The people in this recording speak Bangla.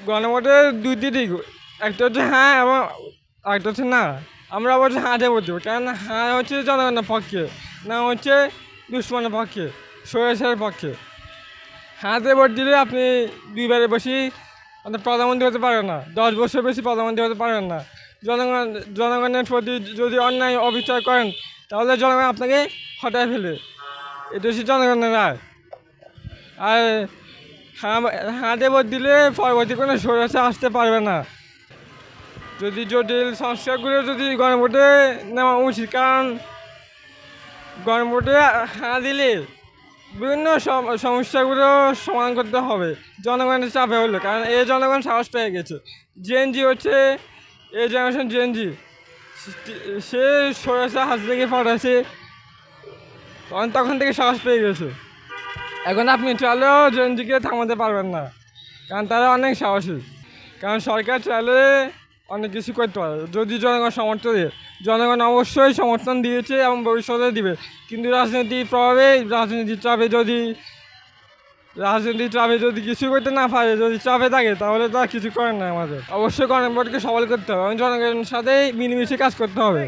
গণভোটের দুইটি দিক, একটা হচ্ছে হ্যাঁ এবং আরেকটা হচ্ছে না। আমরা অবশ্যই হাঁটে ভোট দেবো, কারণ হ্যাঁ হচ্ছে জনগণের পক্ষে, না হচ্ছে দুশ্মনের পক্ষে, স্বৈরাচারের পক্ষে। হাতে ভোট দিলে আপনি দুইবারে বেশি আপনি প্রধানমন্ত্রী হতে পারেন না, 10 বছর বেশি প্রধানমন্ত্রী হতে পারেন না। জনগণের প্রতি যদি অন্যায় অবিচার করেন তাহলে জনগণ আপনাকে হটায় ফেলে, এটা হচ্ছে জনগণের রায়। আর হাতে ভোট দিলে পরবর্তী কোনো স্বৈরাচার আসতে পারবে না। যদি জটিল সমস্যাগুলো যদি গণভোটে নেওয়া উচিত, কারণ গণভোটে হ্যাঁ দিলে বিভিন্ন সমস্যাগুলো সমাধান করতে হবে জনগণের চাপে হলে, কারণ এই জনগণ সাহস পেয়ে গেছে। জেএনজি হচ্ছে এই জেনারেশন, জেএনজি সে স্বৈরাচার হাত থেকে পাঠাচ্ছে, কারণ তখন থেকে সাহস পেয়ে গেছে। এখন আপনি চাইলেও জেএনজিকে থামাতে পারবেন না, কারণ তারা অনেক সাহসী। কারণ সরকার চাইলে অনেক কিছু করতে পারে যদি জনগণ সমর্থন দিয়ে। জনগণ অবশ্যই সমর্থন দিয়েছে এবং ভবিষ্যতে দিবে, কিন্তু রাজনীতির প্রভাবে, রাজনীতির চাপে যদি কিছু করতে না পারে, যদি চাপে থাকে, তাহলে তো আর কিছু করেন না। আমাদের অবশ্যই গণভোটকে সবল করতে হবে এবং জনগণের সাথে মিলেমিশে কাজ করতে হবে।